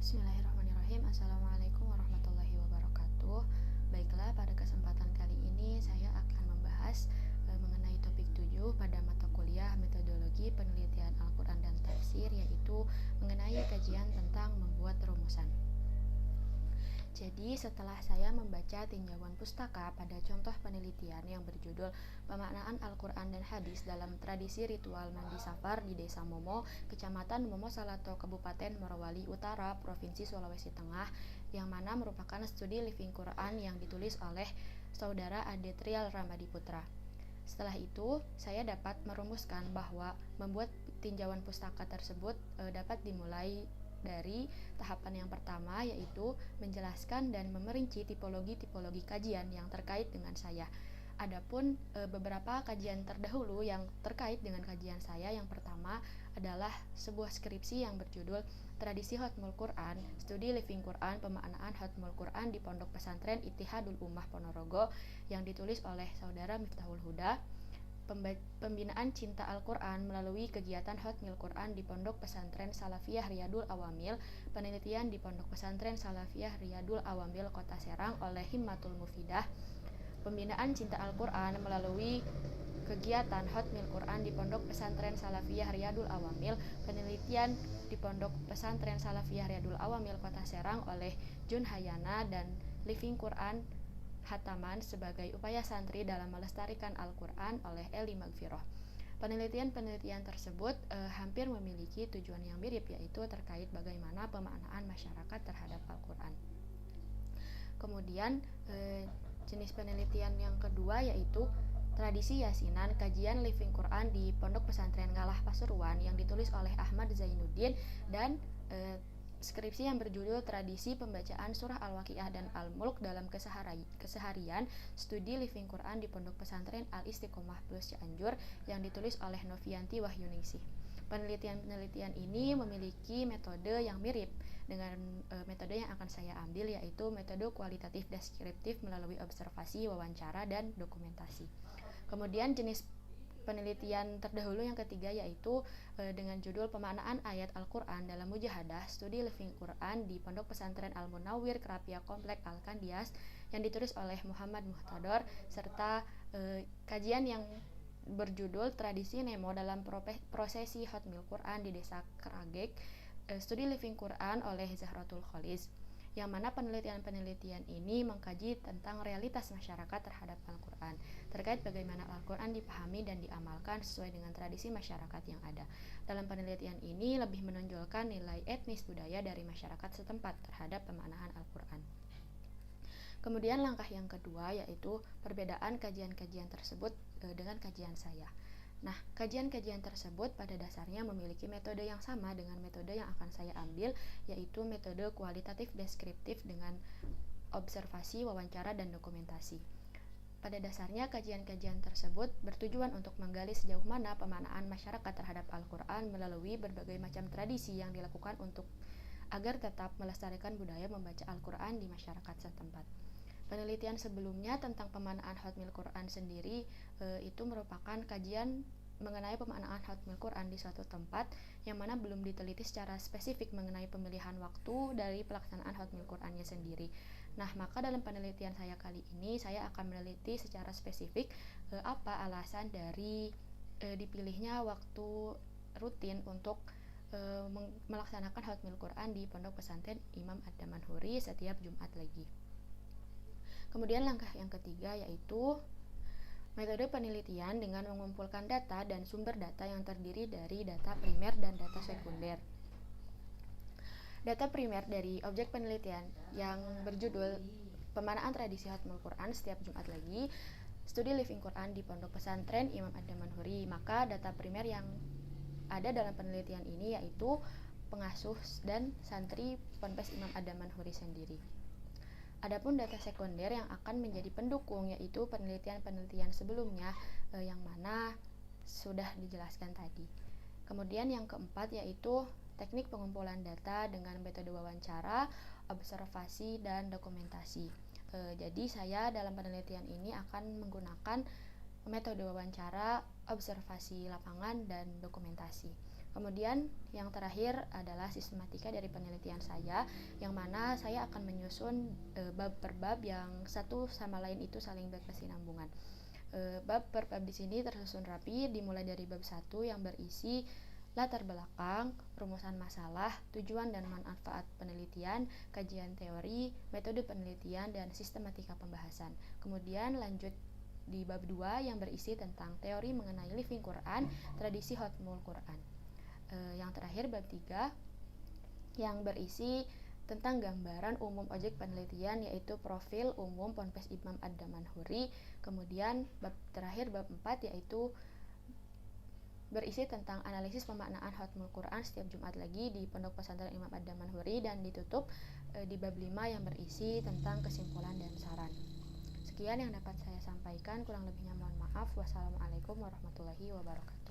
Bismillahirrahmanirrahim. Assalamualaikum warahmatullahi wabarakatuh. Baiklah, pada kesempatan kali ini saya akan membahas mengenai topik 7 pada mata kuliah metodologi penelitian Al-Quran dan tafsir, yaitu mengenai kajian tentang membuat rumusan. Jadi setelah saya membaca tinjauan pustaka pada contoh penelitian yang berjudul Pemaknaan Al-Quran dan Hadis dalam Tradisi Ritual Mandi Safar di Desa Momo, Kecamatan Momo Salato, Kabupaten Morowali Utara, Provinsi Sulawesi Tengah, yang mana merupakan studi living Quran yang ditulis oleh Saudara Ade Trial Ramadi Putra. Setelah itu, saya dapat merumuskan bahwa membuat tinjauan pustaka tersebut dapat dimulai dari tahapan yang pertama, yaitu menjelaskan dan memerinci tipologi-tipologi kajian yang terkait dengan saya. Adapun beberapa kajian terdahulu yang terkait dengan kajian saya, yang pertama adalah sebuah skripsi yang berjudul Tradisi Khatmul Quran, Studi Living Quran, Pemaknaan Khatmul Quran di Pondok Pesantren Ittihadul Ummah Ponorogo, yang ditulis oleh Saudara Miftahul Huda. Pembinaan cinta Al-Quran melalui kegiatan Khatmil Quran di Pondok Pesantren Salafiyah Riyadul Awamil, penelitian di Pondok Pesantren Salafiyah Riyadul Awamil Kota Serang oleh Himmatul Mufidah. Pembinaan cinta Al-Quran melalui kegiatan Khatmil Quran di Pondok Pesantren Salafiyah Riyadul Awamil, penelitian di Pondok Pesantren Salafiyah Riyadul Awamil Kota Serang oleh Jun Hayana, dan Living Quran Hataman sebagai upaya santri dalam melestarikan Al-Quran oleh Eli Magfiroh. Penelitian-penelitian tersebut hampir memiliki tujuan yang mirip, yaitu terkait bagaimana pemaknaan masyarakat terhadap Al-Quran. Kemudian jenis penelitian yang kedua yaitu Tradisi Yasinan, Kajian Living Quran di Pondok Pesantren Ngalah Pasuruan, yang ditulis oleh Ahmad Zainuddin, dan skripsi yang berjudul Tradisi Pembacaan Surah Al-Waqiah dan Al-Mulk dalam Keseharian, Studi Living Quran di Pondok Pesantren Al-Istiqomah Plus Cianjur, yang ditulis oleh Novianti Wahyuningsih. Penelitian-penelitian ini memiliki metode yang mirip dengan metode yang akan saya ambil, yaitu metode kualitatif deskriptif melalui observasi, wawancara, dan dokumentasi. Kemudian jenis penelitian terdahulu yang ketiga yaitu dengan judul Pemaknaan Ayat Al-Quran dalam Mujahadah, Studi Living Quran di Pondok Pesantren Al-Munawwir Kerapia Komplek Al-Kandias, yang ditulis oleh Muhammad Muhtador, serta kajian yang berjudul Tradisi Nemo dalam Prosesi Khatmil Quran di Desa Keragek, Studi Living Quran oleh Zahratul Kholis, yang mana penelitian-penelitian ini mengkaji tentang realitas masyarakat terhadap Al-Quran, terkait bagaimana Al-Quran dipahami dan diamalkan sesuai dengan tradisi masyarakat yang ada. Dalam penelitian ini lebih menonjolkan nilai etnis budaya dari masyarakat setempat terhadap pemaknaan Al-Quran. Kemudian langkah yang kedua yaitu perbedaan kajian-kajian tersebut dengan kajian saya. Nah, kajian-kajian tersebut pada dasarnya memiliki metode yang sama dengan metode yang akan saya ambil, yaitu metode kualitatif deskriptif dengan observasi, wawancara, dan dokumentasi. Pada dasarnya kajian-kajian tersebut bertujuan untuk menggali sejauh mana pemaknaan masyarakat terhadap Al-Quran melalui berbagai macam tradisi yang dilakukan untuk agar tetap melestarikan budaya membaca Al-Quran di masyarakat setempat. Penelitian sebelumnya tentang pemaknaan Khatmil Quran sendiri itu merupakan kajian mengenai pemaknaan Khatmil Quran di suatu tempat yang mana belum diteliti secara spesifik mengenai pemilihan waktu dari pelaksanaan Khatmil Qurannya sendiri. Nah, maka dalam penelitian saya kali ini saya akan meneliti secara spesifik apa alasan dari dipilihnya waktu rutin untuk melaksanakan Khatmil Quran di Pondok Pesantren Imam Ad-Damanhuri setiap Jumat Legi. Kemudian langkah yang ketiga yaitu metode penelitian dengan mengumpulkan data dan sumber data yang terdiri dari data primer dan data sekunder. Data primer dari objek penelitian yang berjudul Pemaknaan Tradisi Khatmul Quran setiap Jumat Legi, Studi Living Quran di Pondok Pesantren Imam Ad-Damanhuri. Maka data primer yang ada dalam penelitian ini yaitu pengasuh dan santri Ponpes Imam Ad-Damanhuri sendiri. Adapun data sekunder yang akan menjadi pendukung yaitu penelitian-penelitian sebelumnya yang mana sudah dijelaskan tadi. Kemudian yang keempat yaitu teknik pengumpulan data dengan metode wawancara, observasi, dan dokumentasi. Jadi saya dalam penelitian ini akan menggunakan metode wawancara, observasi lapangan, dan dokumentasi. Kemudian yang terakhir adalah sistematika dari penelitian saya, yang mana saya akan menyusun bab per bab yang satu sama lain itu saling berkesinambungan. Bab per bab di sini tersusun rapi, dimulai dari bab 1 yang berisi latar belakang, rumusan masalah, tujuan dan manfaat penelitian, kajian teori, metode penelitian, dan sistematika pembahasan. Kemudian lanjut di bab 2 yang berisi tentang teori mengenai Living Quran, tradisi Khatmul Quran. Yang terakhir bab 3 yang berisi tentang gambaran umum objek penelitian, yaitu profil umum Ponpes Imam Ad-Damanhuri. Kemudian bab terakhir bab 4 yaitu berisi tentang analisis pemaknaan Khatmul Quran setiap Jumat lagi di Pondok Pesantren Imam Ad-Damanhuri, dan ditutup di bab 5 yang berisi tentang kesimpulan dan saran. Sekian yang dapat saya sampaikan, kurang lebihnya mohon maaf. Wassalamualaikum warahmatullahi wabarakatuh.